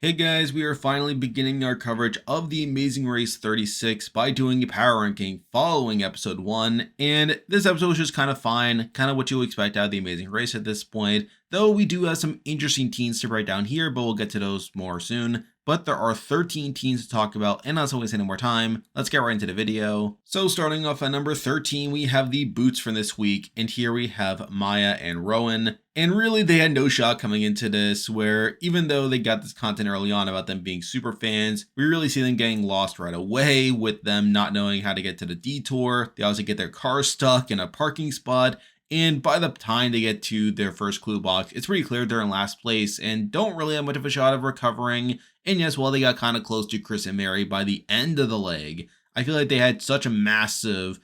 Hey guys, we are finally beginning our coverage of the Amazing Race 36 by doing a power ranking following episode 1, and this episode was just kind of fine, kind of what you would expect out of the Amazing Race at this point, though we do have some interesting teams to write down here, but we'll get to those more soon. But there are 13 teams to talk about, and not so waste any more time, let's get right into the video. So starting off at number 13, we have the boots from this week, and here we have Maya and Rowan. And really, they had no shot coming into this, where even though they got this content early on about them being super fans, we really see them getting lost right away with them not knowing how to get to the detour. They also get their car stuck in a parking spot. And by the time they get to their first clue box, it's pretty clear they're in last place and don't really have much of a shot of recovering. And yes, while they got kind of close to Chris and Mary by the end of the leg, I feel like they had such a massive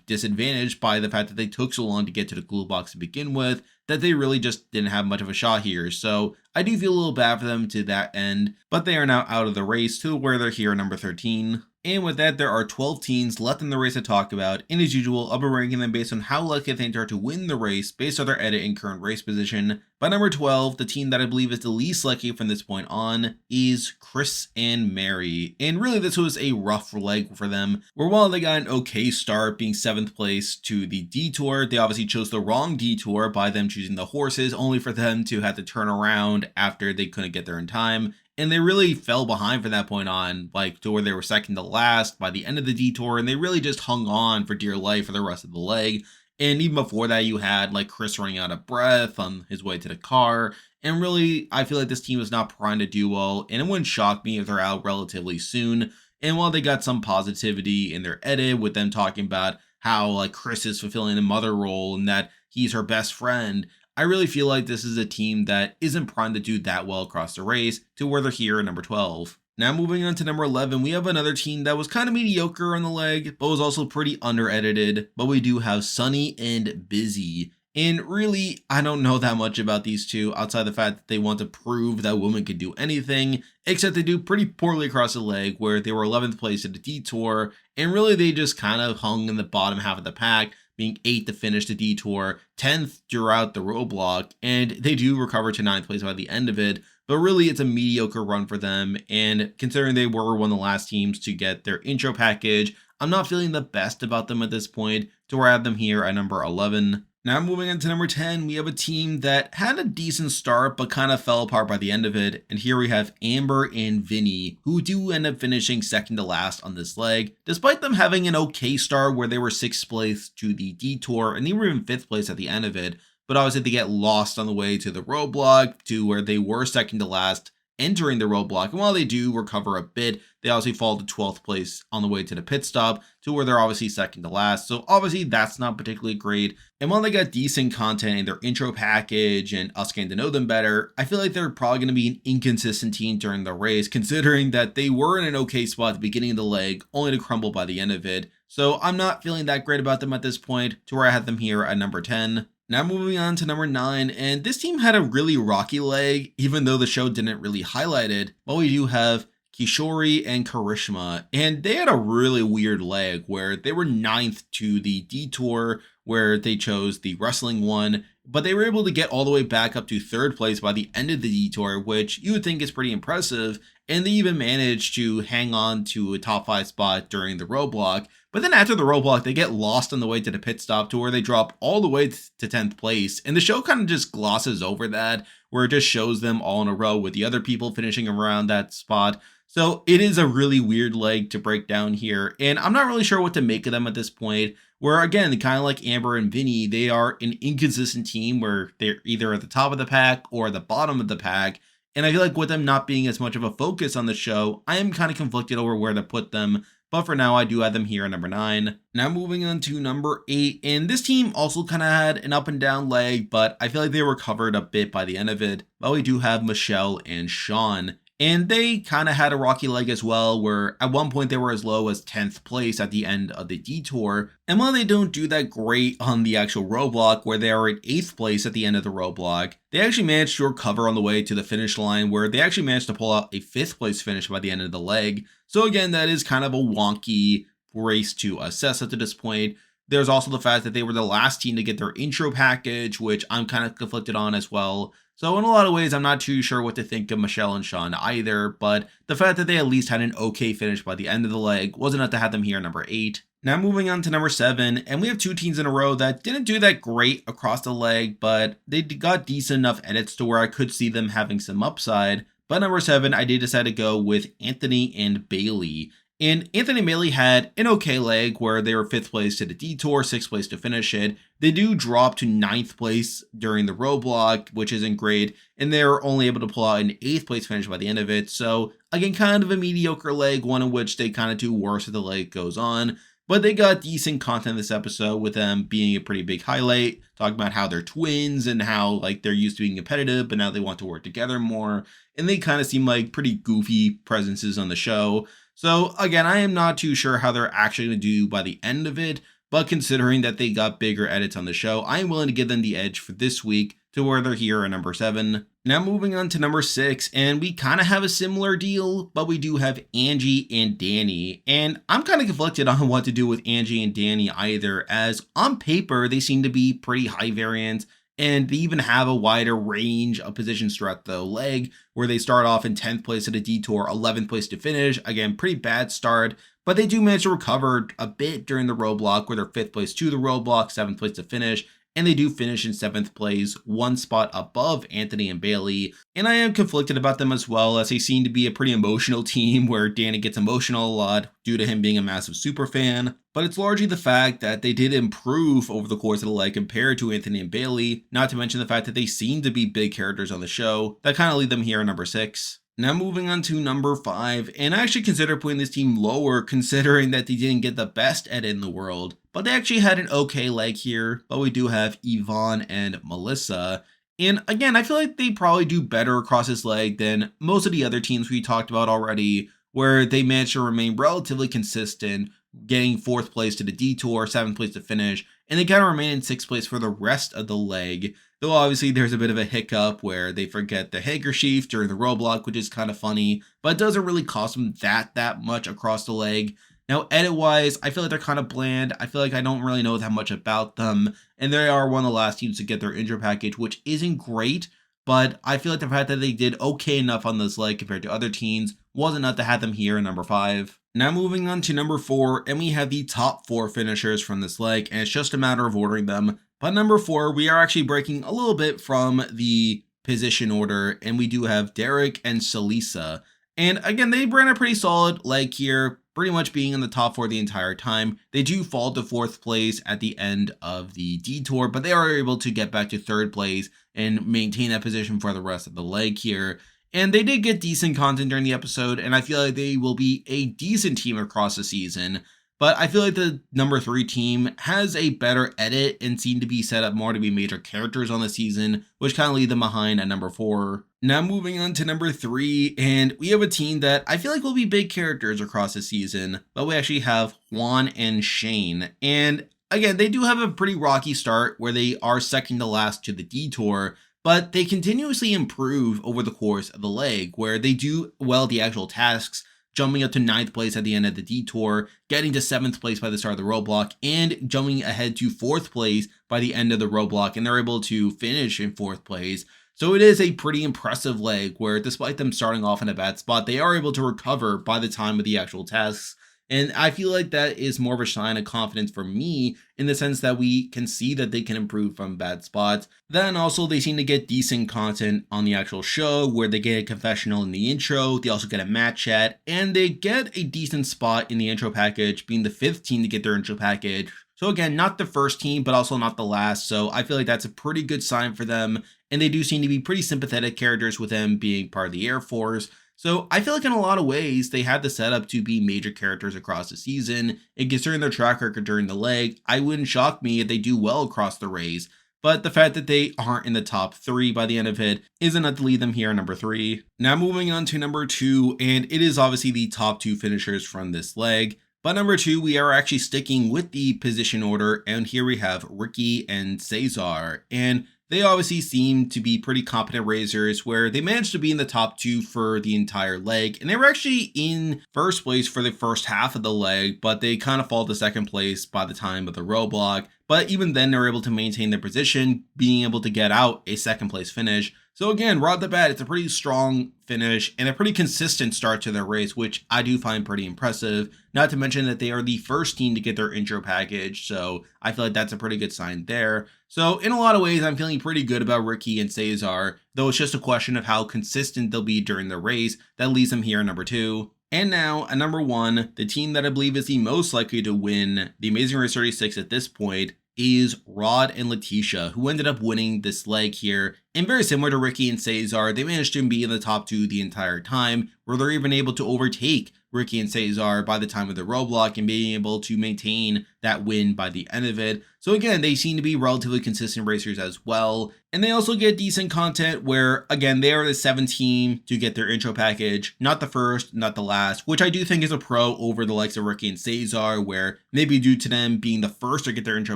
disadvantage by the fact that they took so long to get to the clue box to begin with, that they really just didn't have much of a shot here. So I do feel a little bad for them to that end, but they are now out of the race to where they're here at number 13. And with that, there are 12 teams left in the race to talk about, and as usual, I'll be ranking them based on how likely I think they are to win the race based on their edit and current race position. By number 12, the team that I believe is the least likely from this point on is Chris and Mary. And really, this was a rough leg for them, where while they got an okay start being 7th place to the detour, they obviously chose the wrong detour by them choosing the horses, only for them to have to turn around after they couldn't get there in time. And they really fell behind from that point on, to where they were second to last by the end of the detour, and they really just hung on for dear life for the rest of the leg. And even before that, you had Chris running out of breath on his way to the car. And really, I feel like this team is not primed to do well, and it wouldn't shock me if they're out relatively soon. And while they got some positivity in their edit with them talking about how Chris is fulfilling the mother role and that he's her best friend, I really feel like this is a team that isn't primed to do that well across the race to where they're here at number 12. Now moving on to number 11, we have another team that was kind of mediocre on the leg, but was also pretty under-edited. But we do have Sunny and Busy. And really, I don't know that much about these two outside the fact that they want to prove that women can do anything, except they do pretty poorly across the leg, where they were 11th place at the detour, and really they just kind of hung in the bottom half of the pack, being 8th to finish the detour, 10th throughout the roadblock, and they do recover to 9th place by the end of it. But really, it's a mediocre run for them, and considering they were one of the last teams to get their intro package, I'm not feeling the best about them at this point, to where I have them here at number 11. Now moving on to number 10, we have a team that had a decent start but kind of fell apart by the end of it. And here we have Amber and Vinny, who do end up finishing second to last on this leg, despite them having an okay start where they were 6th place to the detour and they were even 5th place at the end of it. But obviously they get lost on the way to the roadblock to where they were second to last entering the roadblock, and while they do recover a bit, they obviously fall to 12th place on the way to the pit stop to where they're obviously second to last. So obviously that's not particularly great. And while they got decent content in their intro package and us getting to know them better, I feel like they're probably going to be an inconsistent team during the race, considering that they were in an okay spot at the beginning of the leg, only to crumble by the end of it. So I'm not feeling that great about them at this point, to where I have them here at number 10. Now moving on to number 9, and this team had a really rocky leg, even though the show didn't really highlight it. But we do have Kishori and Karishma, and they had a really weird leg where they were 9th to the detour, where they chose the wrestling one, but they were able to get all the way back up to 3rd place by the end of the detour, which you would think is pretty impressive. And they even managed to hang on to a top 5 spot during the roadblock. But then after the roadblock, they get lost on the way to the pit stop to where they drop all the way to 10th place. And the show kind of just glosses over that, where it just shows them all in a row with the other people finishing around that spot. So it is a really weird leg to break down here. And I'm not really sure what to make of them at this point, where again, kind of like Amber and Vinny, they are an inconsistent team where they're either at the top of the pack or the bottom of the pack. And I feel like with them not being as much of a focus on the show, I am kind of conflicted over where to put them. But for now, I do have them here at number 9. Now moving on to number 8. And this team also kind of had an up and down leg, but I feel like they recovered a bit by the end of it. But we do have Michelle and Sean. And they kind of had a rocky leg as well, where at one point they were as low as 10th place at the end of the detour. And while they don't do that great on the actual roadblock, where they are at 8th place at the end of the roadblock, they actually managed to recover on the way to the finish line, where they actually managed to pull out a 5th place finish by the end of the leg. So again, that is kind of a wonky race to assess up to this point. There's also the fact that they were the last team to get their intro package, which I'm kind of conflicted on as well. So in a lot of ways, I'm not too sure what to think of Michelle and Sean either, but the fact that they at least had an okay finish by the end of the leg was enough to have them here at number 8. Now moving on to number 7, and we have two teams in a row that didn't do that great across the leg, but they got decent enough edits to where I could see them having some upside. But number 7, I did decide to go with Anthony and Bailey. And Anthony and Bailey had an okay leg where they were 5th place to the detour, 6th place to finish it. They do drop to 9th place during the roadblock, which isn't great, and they're only able to pull out an 8th place finish by the end of it. So again, kind of a mediocre leg, one in which they kind of do worse as the leg goes on. But they got decent content this episode, with them being a pretty big highlight, talking about how they're twins and how like they're used to being competitive, but now they want to work together more. And they kind of seem like pretty goofy presences on the show. So again, I am not too sure how they're actually going to do by the end of it, but considering that they got bigger edits on the show, I am willing to give them the edge for this week to where they're here at number 7. Now moving on to number 6, and we kind of have a similar deal, but we do have Angie and Danny. And I'm kind of conflicted on what to do with Angie and Danny either, as on paper, they seem to be pretty high variance, and they even have a wider range of positions throughout the leg, where they start off in 10th place at a detour, 11th place to finish. Again, pretty bad start, but they do manage to recover a bit during the roadblock, where they're 5th place to the roadblock, 7th place to finish, and they do finish in 7th place, one spot above Anthony and Bailey. And I am conflicted about them as well, as they seem to be a pretty emotional team where Danny gets emotional a lot due to him being a massive super fan. But it's largely the fact that they did improve over the course of the leg compared to Anthony and Bailey, not to mention the fact that they seem to be big characters on the show that kind of lead them here at number 6. Now moving on to number 5, and I actually consider putting this team lower considering that they didn't get the best edit in the world, but they actually had an okay leg here. But we do have Yvonne and Melissa. And again, I feel like they probably do better across this leg than most of the other teams we talked about already, where they managed to remain relatively consistent, getting 4th place to the detour, 7th place to finish, and they kind of remain in 6th place for the rest of the leg. Though obviously there's a bit of a hiccup where they forget the handkerchief during the roadblock, which is kind of funny, but it doesn't really cost them that much across the leg. Now, edit-wise, I feel like they're kind of bland. I feel like I don't really know that much about them, and they are one of the last teams to get their intro package, which isn't great, but I feel like the fact that they did okay enough on this leg compared to other teams was enough to have them here in number 5. Now moving on to number 4, and we have the top 4 finishers from this leg, and it's just a matter of ordering them. But number 4, we are actually breaking a little bit from the position order, and we do have Derek and Salisa. And again, they ran a pretty solid leg here, pretty much being in the top 4 the entire time. They do fall to 4th place at the end of the detour, but they are able to get back to 3rd place and maintain that position for the rest of the leg here. And they did get decent content during the episode, and I feel like they will be a decent team across the season. But I feel like the number 3 team has a better edit and seem to be set up more to be major characters on the season, which kind of lead them behind at number 4. Now moving on to number 3, and we have a team that I feel like will be big characters across the season, but we actually have Juan and Shane. And again, they do have a pretty rocky start where they are second to last to the detour, but they continuously improve over the course of the leg, where they do well the actual tasks, jumping up to 9th place at the end of the detour, getting to 7th place by the start of the roadblock, and jumping ahead to 4th place by the end of the roadblock, and they're able to finish in 4th place. So it is a pretty impressive leg where, despite them starting off in a bad spot, they are able to recover by the time of the actual tasks. And I feel like that is more of a sign of confidence for me, in the sense that we can see that they can improve from bad spots. Then also they seem to get decent content on the actual show, where they get a confessional in the intro, they also get a match chat, and they get a decent spot in the intro package, being the 5th team to get their intro package. So again, not the first team, but also not the last. So I feel like that's a pretty good sign for them. And they do seem to be pretty sympathetic characters with them being part of the Air Force. So I feel like in a lot of ways, they had the setup to be major characters across the season. And considering their track record during the leg, I wouldn't shock me if they do well across the race. But the fact that they aren't in the top 3 by the end of it is enough to lead them here at number 3. Now moving on to number 2, and it is obviously the top 2 finishers from this leg. But number 2, we are actually sticking with the position order, and here we have Ricky and Cesar. And they obviously seem to be pretty competent racers, where they managed to be in the top 2 for the entire leg, and they were actually in 1st place for the first half of the leg, but they kind of fall to 2nd place by the time of the roadblock, but even then they're able to maintain their position, being able to get out a second place finish. So again, right off the bat, it's a pretty strong finish and a pretty consistent start to their race, which I do find pretty impressive. Not to mention that they are the first team to get their intro package, so I feel like that's a pretty good sign there. So in a lot of ways, I'm feeling pretty good about Ricky and Cesar, though it's just a question of how consistent they'll be during the race that leaves them here at number 2. And now, at number 1, the team that I believe is the most likely to win the Amazing Race 36 at this point is Rod and Letitia, who ended up winning this leg here. And very similar to Ricky and Cesar, they managed to be in the top 2 the entire time, where they're even able to overtake Ricky and Cesar by the time of the roadblock and being able to maintain that win by the end of it. So again, they seem to be relatively consistent racers as well. And they also get decent content where, again, they are the 7th team to get their intro package. Not the first, not the last, which I do think is a pro over the likes of Ricky and Cesar, where maybe due to them being the first to get their intro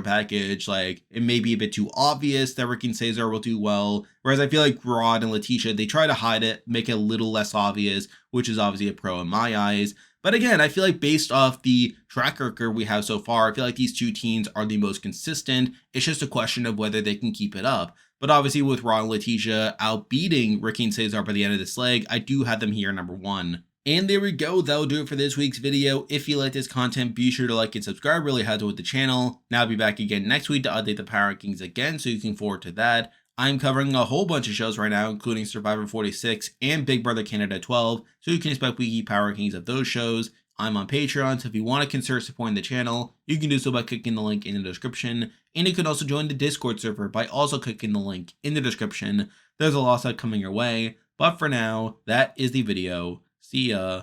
package, like it may be a bit too obvious that Ricky and Cesar will do well. Whereas I feel like Rod and Letitia, they try to hide it, make it a little less obvious, which is obviously a pro in my eyes. But again, I feel like based off the track record we have so far, I feel like these 2 teams are the most consistent. It's just a question of whether they can keep it up. But obviously with Rod and Letitia outbeating Ricky and Cesar by the end of this leg, I do have them here number 1. And there we go, that'll do it for this week's video. If you like this content, be sure to like and subscribe, really helps with the channel. Now I'll be back again next week to update the power rankings again, so you can forward to that. I'm covering a whole bunch of shows right now, including Survivor 46 and Big Brother Canada 12, so you can expect weekly power rankings of those shows. I'm on Patreon, so if you want to consider supporting the channel, you can do so by clicking the link in the description, and you can also join the Discord server by also clicking the link in the description. There's a lot of stuff coming your way, but for now, that is the video. See ya.